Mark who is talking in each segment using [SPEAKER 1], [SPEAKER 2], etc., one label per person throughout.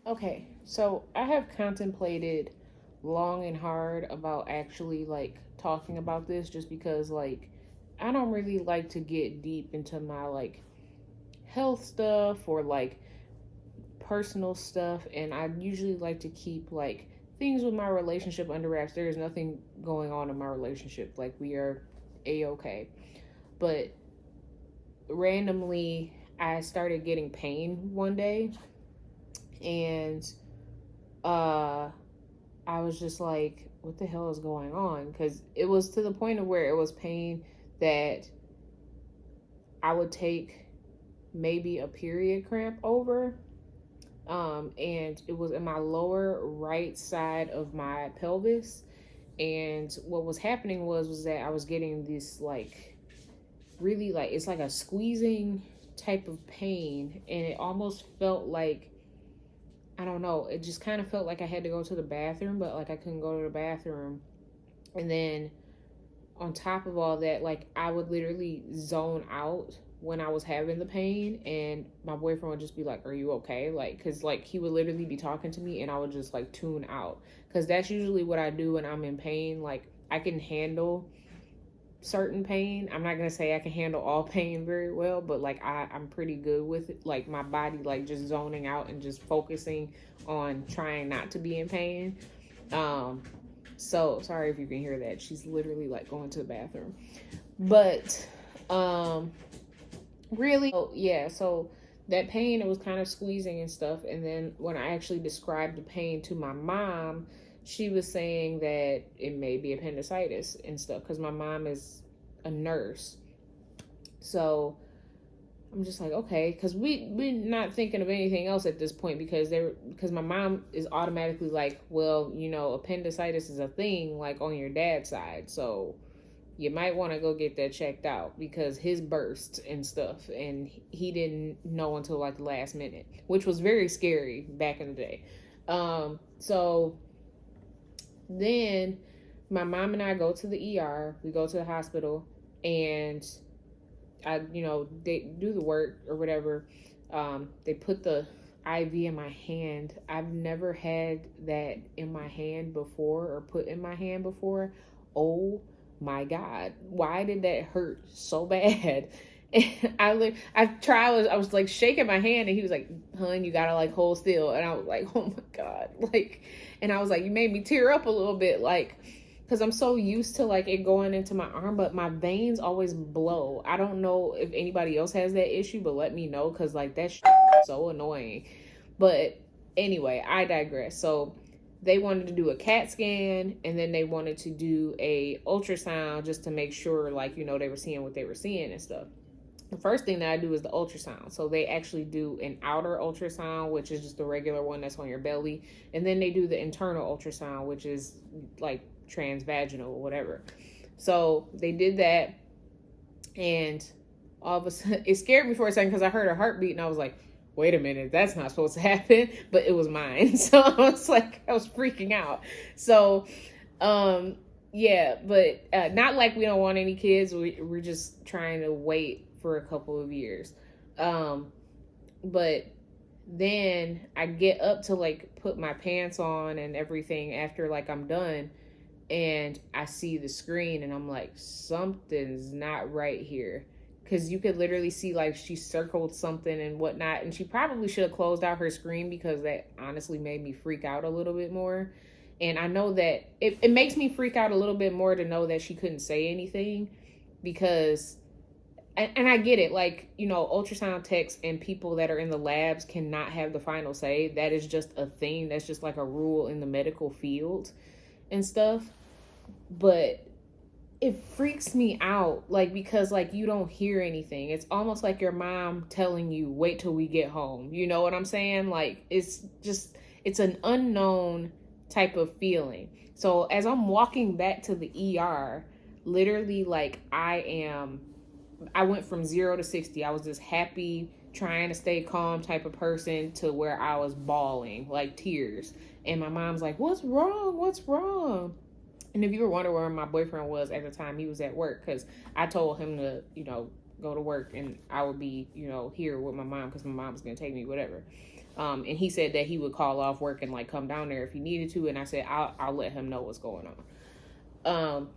[SPEAKER 1] Okay, so I have contemplated long and hard about actually like talking about this just because like I don't really like to get deep into my like health stuff or like personal stuff, and I usually like to keep like things with my relationship under wraps. There is nothing going on in my relationship. Like we are a-okay. But randomly I started getting pain one day, and uh I was just like, what the hell is going on? Because it was to the point of where it was pain that I would take maybe a period cramp over. And it was in my lower right side of my pelvis. And what was happening was that I was getting this like really like it's like a squeezing type of pain, and it almost felt like I don't know. It just kind of felt like I had to go to the bathroom, but like I couldn't go to the bathroom. And then on top of all that, like I would literally zone out when I was having the pain, and my boyfriend would just be like, "Are you okay?" Like, cause like he would literally be talking to me, and I would just like tune out, cause that's usually what I do when I'm in pain. Like I can handle certain pain. I'm not gonna say I can handle all pain very well, but like I'm pretty good with it. Like my body like just zoning out and just focusing on trying not to be in pain. Um so sorry if you can hear that. She's literally like going to the bathroom. But um really yeah, so that pain, it was kind of squeezing and stuff, and then when I actually described the pain to my mom, she was saying that it may be appendicitis and stuff because my mom is a nurse. So I'm just like, okay, because we're not thinking of anything else at this point, because my mom is automatically like, well, appendicitis is a thing like on your dad's side, so you might want to go get that checked out because his burst and stuff, and he didn't know until like the last minute, which was very scary back in the day. So then my mom and I go to the ER, we go to the hospital, and they do the work or whatever. They put the IV in my hand. I've never had that in my hand before or put in my hand before. Oh my God, why did that hurt so bad? And I was like shaking my hand, and he was like, "Hun, you gotta like hold still." And I was like, "Oh my God," like, and I was like, "You made me tear up a little bit," like, because I'm so used to like it going into my arm, but my veins always blow. I don't know if anybody else has that issue, but let me know, because like that's so annoying. But anyway, I digress. So they wanted to do a CAT scan, and then they wanted to do a ultrasound just to make sure like they were seeing what they were seeing and stuff. The first thing that I do is the ultrasound. So they actually do an outer ultrasound, which is just the regular one that's on your belly. And then they do the internal ultrasound, which is like transvaginal or whatever. So they did that. And all of a sudden, it scared me for a second because I heard a heartbeat, and I was like, wait a minute, that's not supposed to happen. But it was mine. So I was like, I was freaking out. So, yeah, but not like we don't want any kids. We're just trying to wait for a couple of years. But then I get up to like put my pants on and everything after like I'm done, and I see the screen, and I'm like, something's not right here. Because you could literally see like she circled something and whatnot, and she probably should have closed out her screen, because that honestly made me freak out a little bit more. And I know that it makes me freak out a little bit more to know that she couldn't say anything, because and I get it, like, ultrasound techs and people that are in the labs cannot have the final say. That is just a thing. That's just like a rule in the medical field and stuff. But it freaks me out, like, because like you don't hear anything. It's almost like your mom telling you, wait till we get home. You know what I'm saying? Like, it's an unknown type of feeling. So as I'm walking back to the ER, literally, like, I went from 0 to 60. I was this happy, trying to stay calm type of person to where I was bawling, like tears. And my mom's like, what's wrong? What's wrong? And if you were wondering where my boyfriend was at the time, he was at work, because I told him to, go to work, and I would be, here with my mom because my mom was going to take me, whatever. And he said that he would call off work and like come down there if he needed to. And I said, I'll let him know what's going on.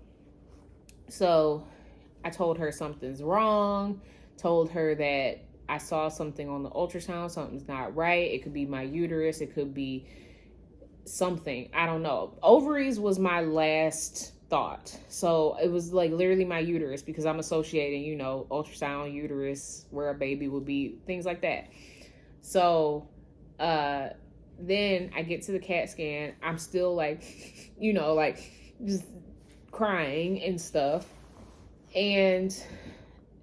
[SPEAKER 1] So I told her something's wrong, told her that I saw something on the ultrasound, something's not right. It could be my uterus, it could be something, I don't know. Ovaries was my last thought. So it was like literally my uterus, because I'm associating, you know, ultrasound, uterus, where a baby would be, things like that. So then I get to the CAT scan. I'm still like, you know, like just crying and stuff. And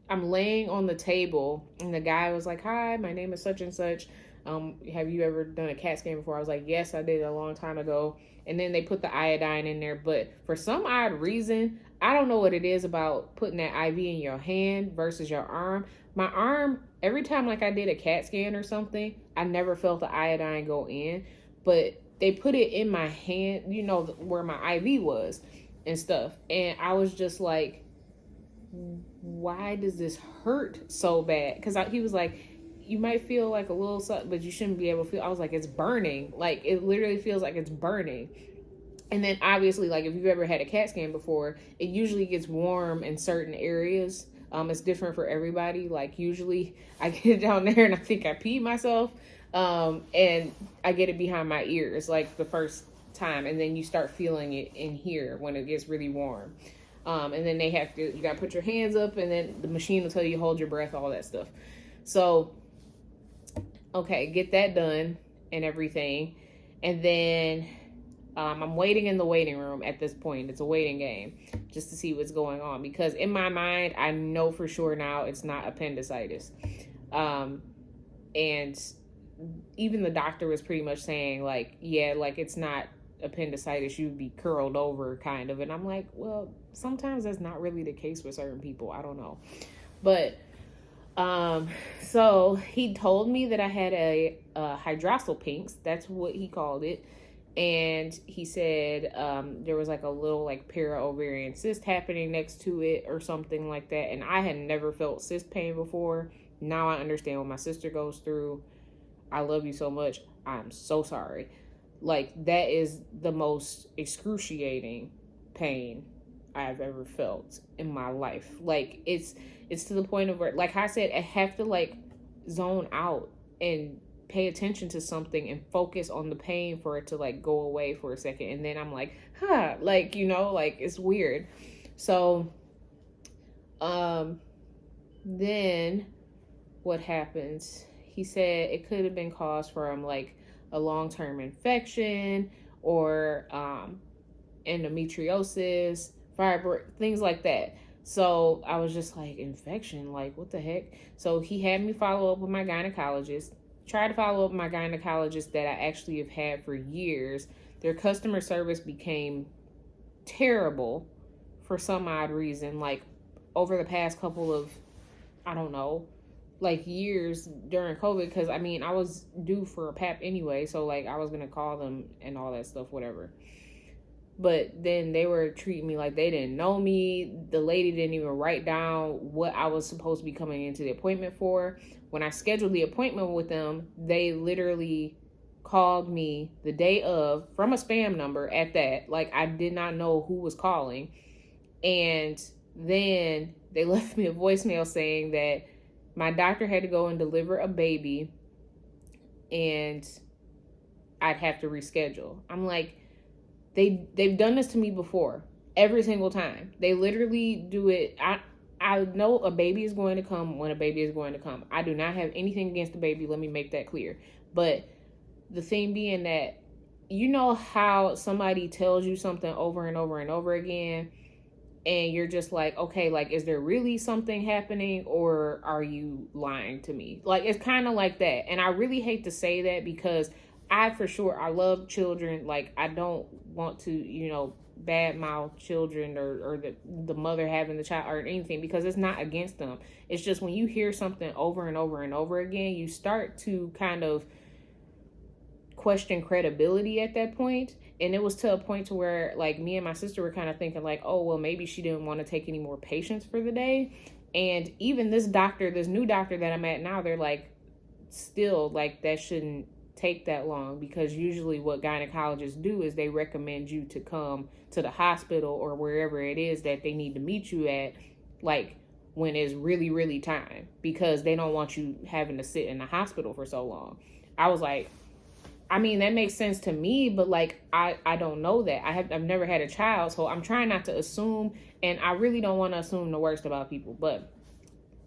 [SPEAKER 1] I'm laying on the table, and the guy was like, "Hi, my name is such and such. Have you ever done a CAT scan before?" I was like, "Yes, I did a long time ago." And then they put the iodine in there, but for some odd reason, I don't know what it is about putting that IV in your hand versus your arm. My arm, every time like I did a CAT scan or something, I never felt the iodine go in, but they put it in my hand, you know, where my IV was and stuff. And I was just like, why does this hurt so bad? Because he was like, you might feel like a little something, but you shouldn't be able to feel. I was like, it's burning. Like, it literally feels like it's burning. And then obviously, like, if you've ever had a CAT scan before, it usually gets warm in certain areas. It's different for everybody. Like, usually I get down there and I think I peed myself. And I get it behind my ears, like the first time. And then you start feeling it in here when it gets really warm. And then you got to put your hands up, and then the machine will tell you hold your breath, all that stuff. So, okay, get that done and everything. And then I'm waiting in the waiting room at this point. It's a waiting game just to see what's going on, because in my mind, I know for sure now it's not appendicitis. And even the doctor was pretty much saying like, yeah, like it's not appendicitis, you'd be curled over kind of. And I'm like, well, sometimes that's not really the case with certain people. I don't know. But so he told me that I had a hydrosalpinx. That's what he called it. And he said there was like a little like para-ovarian cyst happening next to it or something like that. And I had never felt cyst pain before. Now I understand what my sister goes through. I love you so much. I'm so sorry. Like, that is the most excruciating pain I've ever felt in my life. Like, it's to the point of where, like I said, I have to like zone out and pay attention to something and focus on the pain for it to like go away for a second. And then I'm like, like, you know, like it's weird. So, then what happens? He said it could have been caused from like a long-term infection or endometriosis, fibroid, things like that. So I was just like, infection, like what the heck? So he had me follow up with my gynecologist. Tried to follow up with my gynecologist that I actually have had for years. Their customer service became terrible for some odd reason. Like over the past couple of, I don't know, like years during COVID, because I mean I was due for a PAP anyway, so like I was gonna call them and all that stuff, whatever. But then they were treating me like they didn't know me. The lady didn't even write down what I was supposed to be coming into the appointment for. When I scheduled the appointment with them, they literally called me the day of from a spam number at that. Like, I did not know who was calling. And then they left me a voicemail saying that my doctor had to go and deliver a baby and I'd have to reschedule. I'm like, they've done this to me before, every single time. They literally do it. I know a baby is going to come when a baby is going to come. I do not have anything against the baby. Let me make that clear. But the thing being that, you know how somebody tells you something over and over and over again, and you're just like, okay, like, is there really something happening, or are you lying to me? Like, it's kind of like that. And I really hate to say that, because I love children. Like, I don't want to, you know, badmouth children or the mother having the child or anything, because it's not against them. It's just when you hear something over and over and over again, you start to kind of question credibility at that point. And it was to a point to where like me and my sister were kind of thinking like, oh, well, maybe she didn't want to take any more patients for the day. And even this new doctor that I'm at now, they're like, still like that shouldn't take that long, because usually what gynecologists do is they recommend you to come to the hospital or wherever it is that they need to meet you at, like when it's really, really time, because they don't want you having to sit in the hospital for so long. I was like, I mean, that makes sense to me, but like, I don't know that. I've never had a child, so I'm trying not to assume, and I really don't want to assume the worst about people. But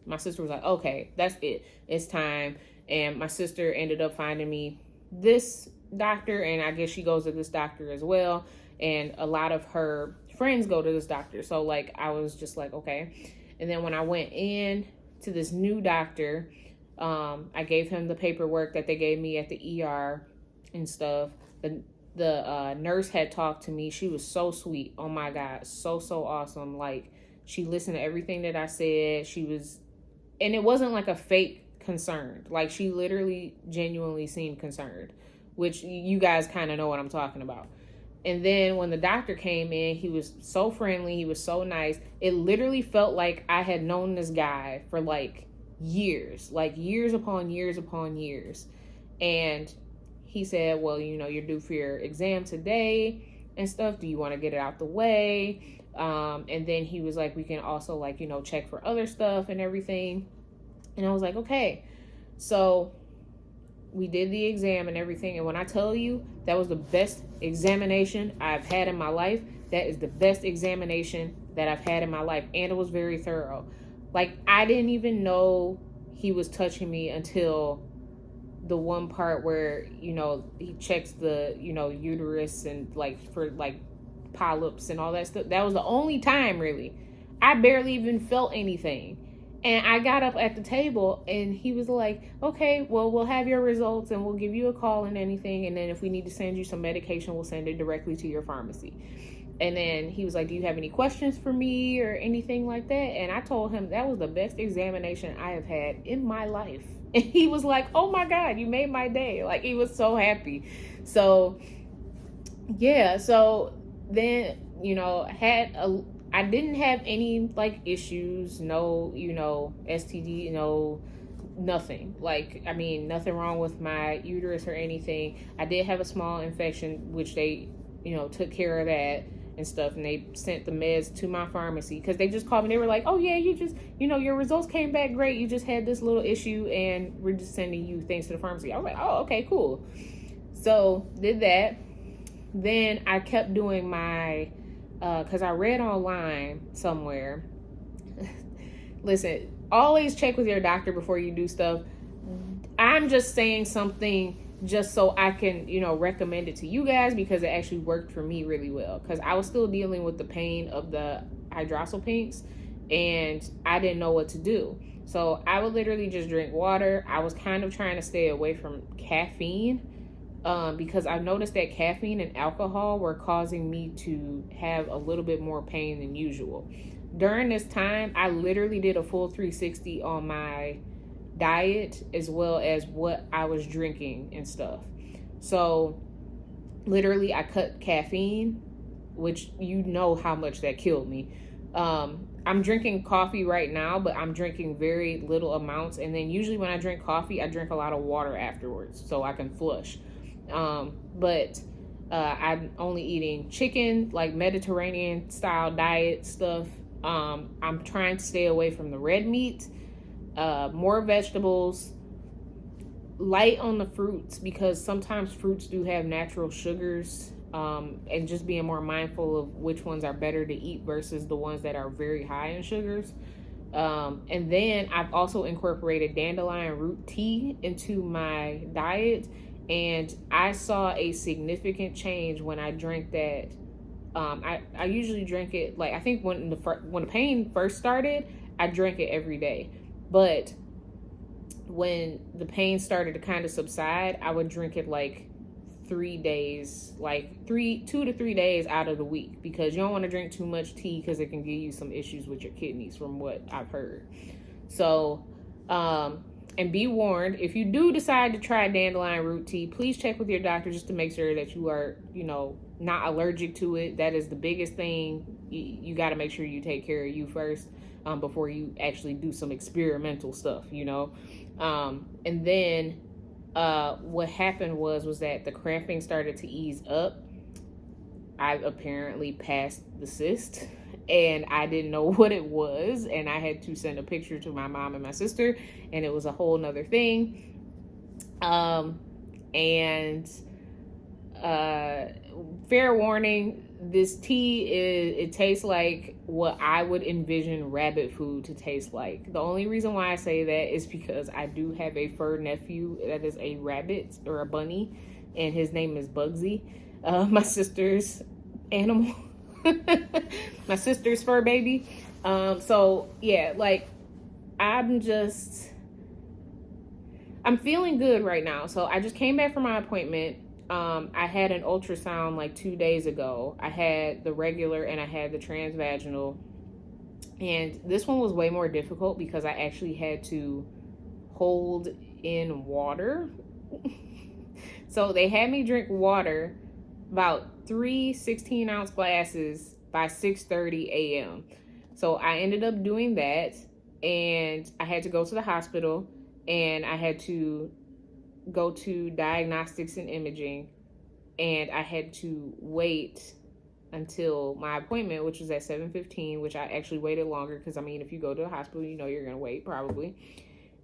[SPEAKER 1] my sister was like, okay, that's it. It's time. And my sister ended up finding me this doctor, and I guess she goes to this doctor as well. And a lot of her friends go to this doctor. So like, I was just like, okay. And then when I went in to this new doctor, I gave him the paperwork that they gave me at the ER and stuff. The nurse had talked to me. She was so sweet. Oh my God, so awesome. Like, she listened to everything that I said. She was, and it wasn't like a fake concerned. Like, she literally genuinely seemed concerned, which you guys kind of know what I'm talking about. And then when the doctor came in, he was so friendly. He was so nice. It literally felt like I had known this guy for like years upon years. And he said, well, you know, you're due for your exam today and stuff. Do you want to get it out the way? And then he was like, we can also, like, you know, check for other stuff and everything. And I was like, okay. So we did the exam and everything. And when I tell you that was the best examination I've had in my life, that is the best examination that I've had in my life. And it was very thorough. Like, I didn't even know he was touching me until the one part where, you know, he checks the, you know, uterus and like for like polyps and all that stuff. That was the only time, really. I barely even felt anything. And I got up at the table and he was like, okay, well, we'll have your results and we'll give you a call and anything. And then if we need to send you some medication, we'll send it directly to your pharmacy. And then he was like, do you have any questions for me or anything like that? And I told him that was the best examination I have had in my life. And he was like, oh my God, you made my day. Like, he was so happy. So, yeah. So then, you know, I didn't have any like issues, no, you know, STD, no, nothing. Like, I mean, nothing wrong with my uterus or anything. I did have a small infection, which they, you know, took care of that and stuff, and they sent the meds to my pharmacy, because they just called me. They were like, oh yeah, you just, you know, your results came back great, you just had this little issue and we're just sending you things to the pharmacy. I was like, oh, okay, cool. So did that. Then I kept doing my because I read online somewhere, listen, always check with your doctor before you do stuff. I'm just saying something just so I can, you know, recommend it to you guys, because it actually worked for me really well, because I was still dealing with the pain of the hydrosalpinx and I didn't know what to do. So I would literally just drink water. I was kind of trying to stay away from caffeine, because I've noticed that caffeine and alcohol were causing me to have a little bit more pain than usual. During this time, I literally did a full 360 on my diet as well as what I was drinking and stuff. So literally I cut caffeine, which you know how much that killed me. I'm drinking coffee right now, but I'm drinking very little amounts. And then usually when I drink coffee, I drink a lot of water afterwards so I can flush. But I'm only eating chicken, like Mediterranean style diet stuff. I'm trying to stay away from the red meat, more vegetables, light on the fruits, because sometimes fruits do have natural sugars, and just being more mindful of which ones are better to eat versus the ones that are very high in sugars. And then I've also incorporated dandelion root tea into my diet, and I saw a significant change when I drank that. I usually drink it, like, I think when the pain first started, I drank it every day. But when the pain started to kind of subside, I would drink it like 3 days, like 2 to 3 days out of the week, because you don't want to drink too much tea because it can give you some issues with your kidneys, from what I've heard. So, and be warned, if you do decide to try dandelion root tea, please check with your doctor just to make sure that you are, you know, not allergic to it. That is the biggest thing. You got to make sure you take care of you first, before you actually do some experimental stuff, you know. And then what happened was that the cramping started to ease up. I apparently passed the cyst, and I didn't know what it was, and I had to send a picture to my mom and my sister, and it was a whole nother thing. And fair warning, this tea it tastes like what I would envision rabbit food to taste like. The only reason why I say that is because I do have a fur nephew that is a rabbit or a bunny, and his name is Bugsy. My sister's animal. My sister's fur baby. So yeah, like I'm feeling good right now. So I just came back from my appointment. I had an ultrasound like 2 days ago. I had the regular and I had the transvaginal. And this one was way more difficult because I actually had to hold in water. So they had me drink water, about 3 16-ounce glasses by 6:30 a.m. So I ended up doing that, and I had to go to the hospital, and I had to go to diagnostics and imaging, and I had to wait until my appointment, which was at 7:15, which I actually waited longer because, I mean, if you go to a hospital, you know you're going to wait probably.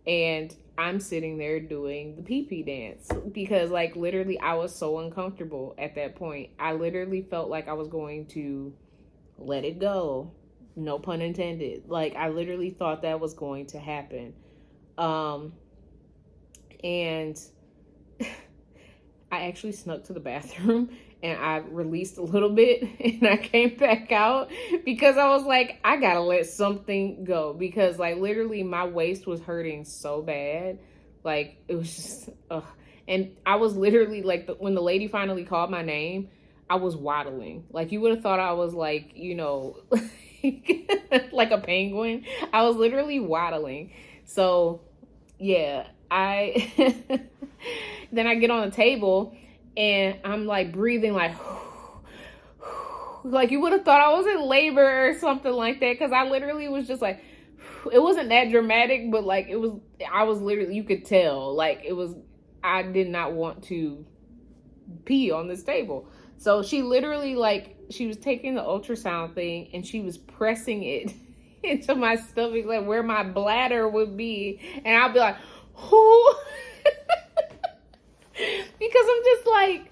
[SPEAKER 1] And I'm sitting there doing the pee-pee dance because, like, literally I was so uncomfortable at that point. I literally felt like I was going to let it go. No pun intended. Like, I literally thought that was going to happen. And I actually snuck to the bathroom and I released a little bit and I came back out because I was like, I gotta let something go because, like, literally my waist was hurting so bad. Like, it was just, ugh. And I was literally like, when the lady finally called my name, I was waddling. Like, you would have thought I was like, you know, like a penguin. I was literally waddling. So yeah, then I get on the table and I'm like breathing like like you would have thought I was in labor or something like that, because I literally was just like, it wasn't that dramatic, but like I was literally, you could tell, like it was, I did not want to pee on this table. So she literally, like, she was taking the ultrasound thing and she was pressing it into my stomach, like where my bladder would be, and I'll be like, who? Because I'm just like,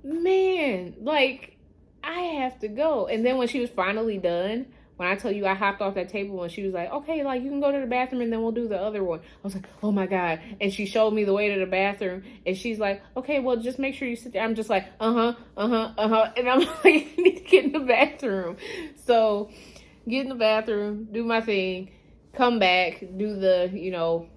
[SPEAKER 1] man, like, I have to go. And then when she was finally done, when I tell you I hopped off that table and she was like, okay, like, you can go to the bathroom and then we'll do the other one. I was like, oh my God. And she showed me the way to the bathroom and she's like, okay, well, just make sure you sit there. I'm just like, And I'm like, I need to get in the bathroom. So get in the bathroom, do my thing, come back, do the, you know,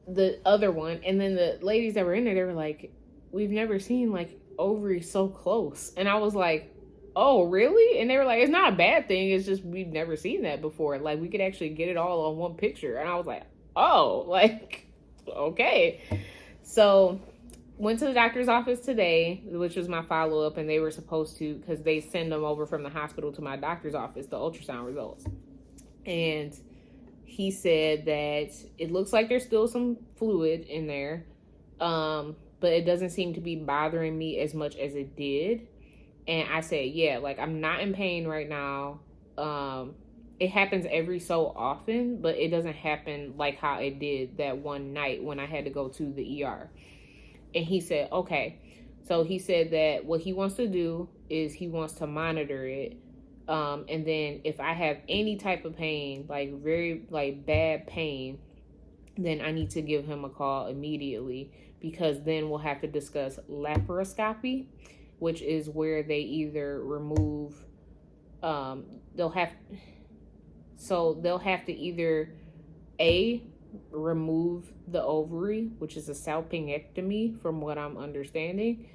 [SPEAKER 1] the other one. And then the ladies that were in there, they were like, we've never seen like ovaries so close. And I was like, oh, really? And they were like, it's not a bad thing. It's just, we've never seen that before. Like, we could actually get it all on one picture. And I was like, oh, like, okay. So went to the doctor's office today, which was my follow-up, and they were supposed to, because they send them over from the hospital to my doctor's office, the ultrasound results. And he said that it looks like there's still some fluid in there, but it doesn't seem to be bothering me as much as it did. And I said, yeah, like, I'm not in pain right now. It happens every so often, but it doesn't happen like how it did that one night when I had to go to the ER. And he said, okay. So he said that what he wants to do is he wants to monitor it. And then if I have any type of pain, like very like bad pain, then I need to give him a call immediately, because then we'll have to discuss laparoscopy, which is where they either remove, they'll have to either remove the ovary, which is a salpingectomy from what I'm understanding.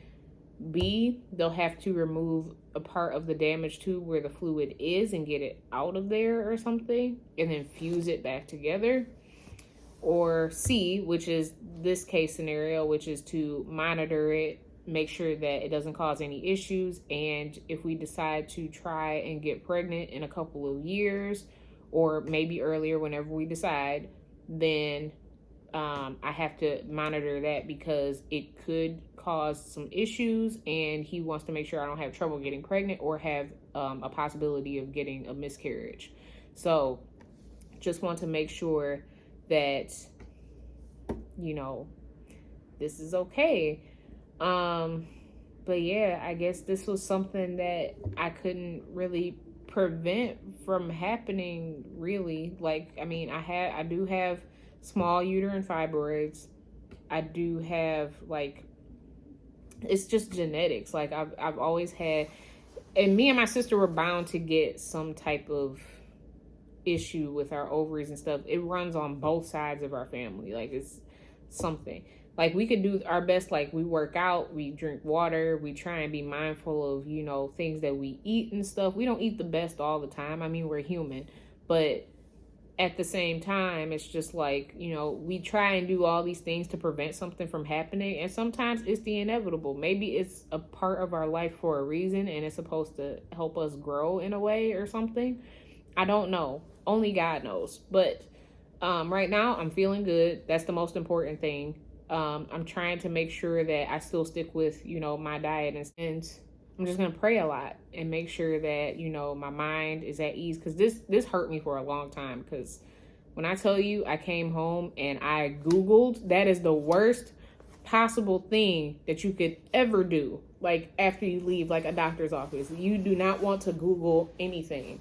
[SPEAKER 1] B, they'll have to remove a part of the damaged tube where the fluid is and get it out of there or something, and then fuse it back together. Or C, which is this case scenario, which is to monitor it, make sure that it doesn't cause any issues, and if we decide to try and get pregnant in a couple of years, or maybe earlier, whenever we decide, then I have to monitor that because it could cause some issues, and he wants to make sure I don't have trouble getting pregnant or have a possibility of getting a miscarriage. So just want to make sure that, this is okay. But yeah, I guess this was something that I couldn't really prevent from happening, really. Like, I do have small uterine fibroids. I do have, it's just genetics. Like, I've always had, and me and my sister were bound to get some type of issue with our ovaries and stuff. It runs on both sides of our family. Like, it's something. Like, we could do our best. Like, we work out, we drink water, we try and be mindful of, things that we eat and stuff. We don't eat the best all the time. We're human. But at the same time, it's just like, we try and do all these things to prevent something from happening. And sometimes it's the inevitable. Maybe it's a part of our life for a reason, and it's supposed to help us grow in a way or something. I don't know. Only God knows. But right now, I'm feeling good. That's the most important thing. I'm trying to make sure that I still stick with, my diet, and I'm just going to pray a lot and make sure that, my mind is at ease. Cause this hurt me for a long time. Cause when I tell you I came home and I Googled, that is the worst possible thing that you could ever do. Like, after you leave like a doctor's office, you do not want to Google anything.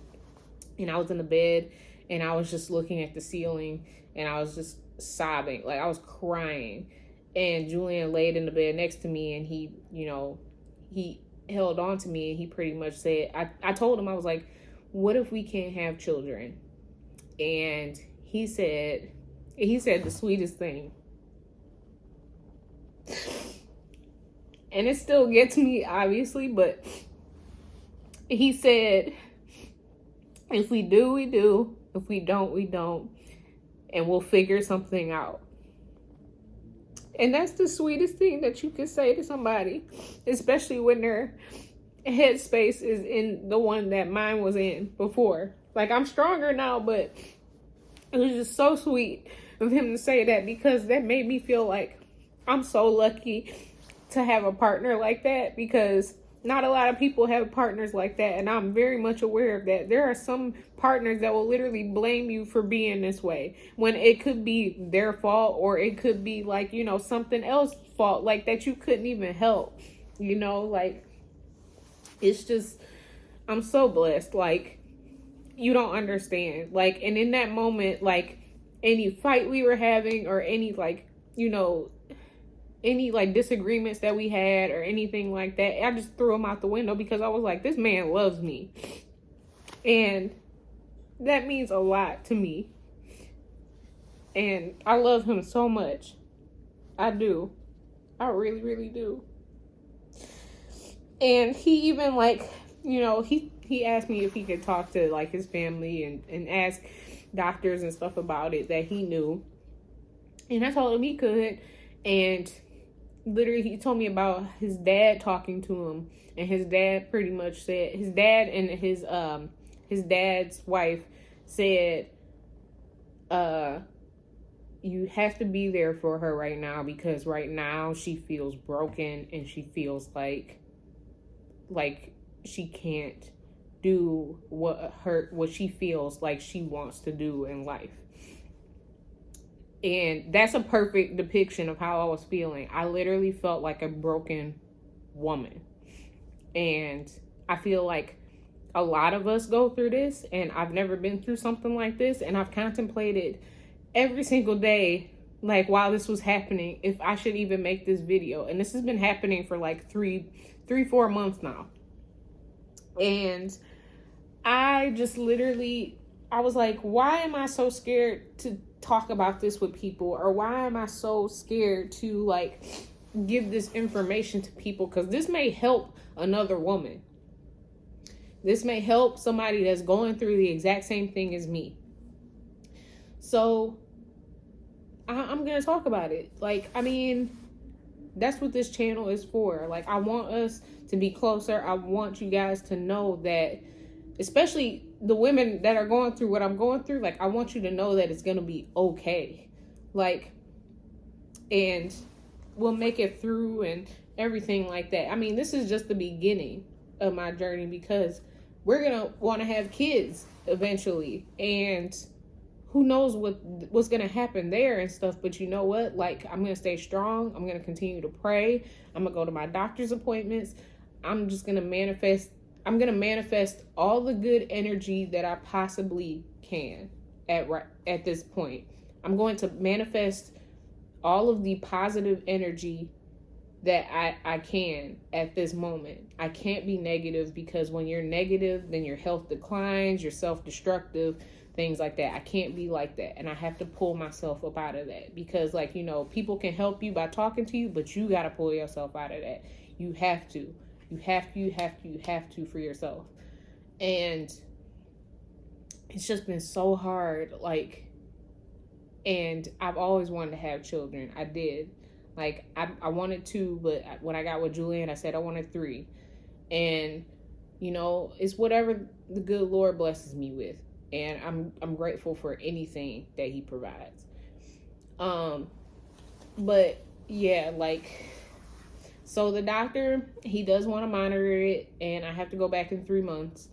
[SPEAKER 1] And I was in the bed and I was just looking at the ceiling and I was just sobbing. Like, I was crying. And Julian laid in the bed next to me, and he held on to me, and he pretty much said, I told him, I was like, what if we can't have children? And he said the sweetest thing. And it still gets me, obviously, but he said, if we do, we do. If we don't, we don't. And we'll figure something out. And that's the sweetest thing that you can say to somebody, especially when their headspace is in the one that mine was in before. Like, I'm stronger now, but it was just so sweet of him to say that, because that made me feel like I'm so lucky to have a partner like that, because not a lot of people have partners like that, and I'm very much aware of that. There are some partners that will literally blame you for being this way, when it could be their fault, or it could be like, something else fault, like that you couldn't even help, like, it's just, I'm so blessed. Like, you don't understand. Like, and in that moment, like, any fight we were having, or any, like, any like disagreements that we had or anything like that, I just threw them out the window, because I was like, this man loves me. And that means a lot to me. And I love him so much. I do. I really, really do. And he even, like, he asked me if he could talk to like his family and ask doctors and stuff about it that he knew. And I told him he could. And literally, he told me about his dad talking to him, and his dad pretty much said, his dad and his dad's wife said, you have to be there for her right now, because right now she feels broken, and she feels like she can't do what she feels like she wants to do in life. And that's a perfect depiction of how I was feeling. I literally felt like a broken woman. And I feel like a lot of us go through this, and I've never been through something like this. And I've contemplated every single day, like, while this was happening, if I should even make this video. And this has been happening for like 4 months now. And I just literally, I was like, why am I so scared to talk about this with people? Or why am I so scared to like give this information to people? Because this may help another woman. This may help somebody that's going through the exact same thing as me. So I'm going to talk about it. Like, that's what this channel is for. Like, I want us to be closer. I want you guys to know that, especially the women that are going through what I'm going through, like, I want you to know that it's going to be okay. Like, and we'll make it through and everything like that. I mean, this is just the beginning of my journey, because we're gonna want to have kids eventually, and who knows what's gonna happen there and stuff. But you know what? Like, I'm gonna stay strong. I'm gonna continue to pray. I'm gonna go to my doctor's appointments. I'm just gonna manifest. I'm gonna manifest all the good energy that I possibly can at this point. I'm going to manifest all of the positive energy that I can at this moment. I can't be negative, because when you're negative, then your health declines, you're self-destructive, things like that. I can't be like that. And I have to pull myself up out of that, because, like, you know, people can help you by talking to you, but you got to pull yourself out of that. You have to. You have to for yourself. And it's just been so hard. Like, and I've always wanted to have children. I did. Like, I wanted 2, but when I got with Julian, I said I wanted 3. And, you know, it's whatever the good Lord blesses me with. And I'm grateful for anything that he provides. But yeah, like, so the doctor, he does want to monitor it, and I have to go back in 3 months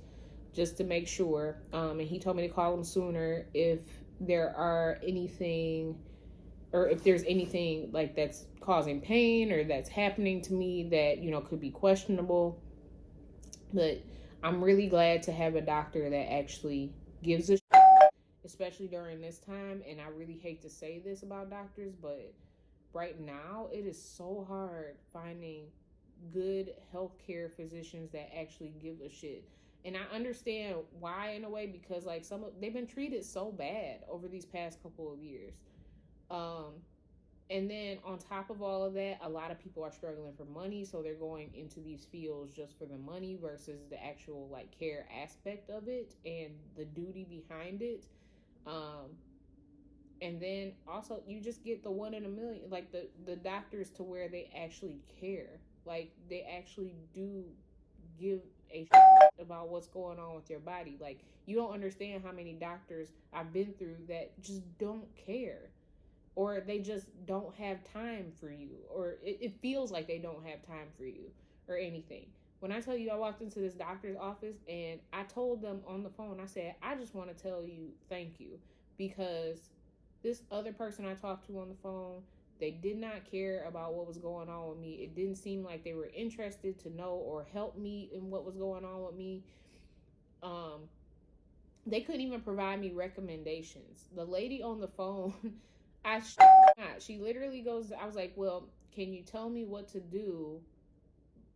[SPEAKER 1] just to make sure. And he told me to call him sooner if there are anything, or if there's anything like that's causing pain or that's happening to me that, you know, could be questionable. But I'm really glad to have a doctor that actually gives a shit, especially during this time. And I really hate to say this about doctors, but right now it is so hard finding good healthcare physicians that actually give a shit. And I understand why, in a way, because like they've been treated so bad over these past couple of years. And then on top of all of that, a lot of people are struggling for money, so they're going into these fields just for the money versus the actual like care aspect of it and the duty behind it. And then also you just get the 1 in a million, like the doctors, to where they actually care. Like, they actually do give a shit about what's going on with your body. Like, you don't understand how many doctors I've been through that just don't care, or they just don't have time for you, or it feels like they don't have time for you or anything. When I tell you, I walked into this doctor's office and I told them on the phone, I said, I just want to tell you thank you, because this other person I talked to on the phone, they did not care about what was going on with me. It didn't seem like they were interested to know or help me in what was going on with me. They couldn't even provide me recommendations. The lady on the phone, she literally goes, I was like, well, can you tell me what to do?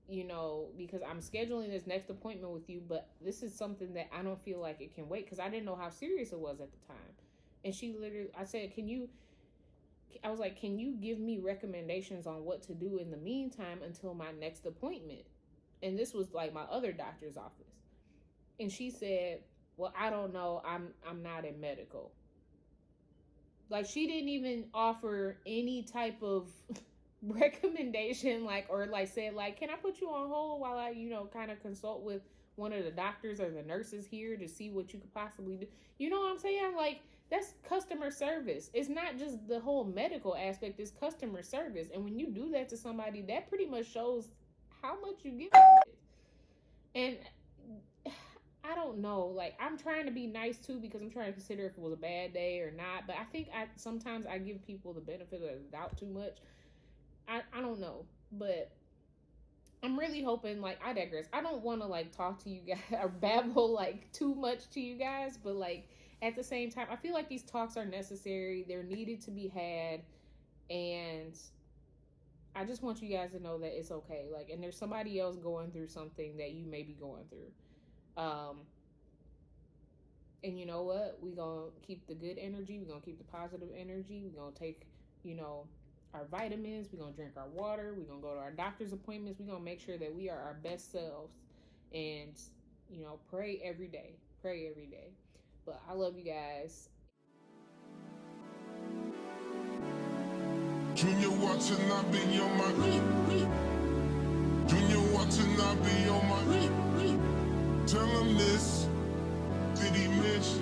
[SPEAKER 1] You know, because I'm scheduling this next appointment with you, but this is something that I don't feel like it can wait, because I didn't know how serious it was at the time. And she literally, I said, I was like, can you give me recommendations on what to do in the meantime until my next appointment? And this was like my other doctor's office. And she said, well, I don't know. I'm not in medical. Like, she didn't even offer any type of recommendation, like, or like said, like, can I put you on hold while I, you know, kind of consult with one of the doctors or the nurses here to see what you could possibly do. You know what I'm saying? Like, that's customer service. It's not just the whole medical aspect, it's customer service. And when you do that to somebody, that pretty much shows how much you give a shit. And I don't know, like, I'm trying to be nice too, because I'm trying to consider if it was a bad day or not. But I think sometimes I give people the benefit of the doubt too much. I don't know, but I'm really hoping, like, I digress. I don't want to like talk to you guys or babble like too much to you guys, but like at the same time, I feel like these talks are necessary. They're needed to be had, and I just want you guys to know that it's okay. Like, and there's somebody else going through something that you may be going through. And you know what? We're going to keep the good energy. We're going to keep the positive energy. We're going to take, you know, our vitamins. We're going to drink our water. We're going to go to our doctor's appointments. We're going to make sure that we are our best selves. And, you know, pray every day. Pray every day. But I love you guys. Junior watching, I be on my Junior watching, I be on my Tell him this. Did he miss?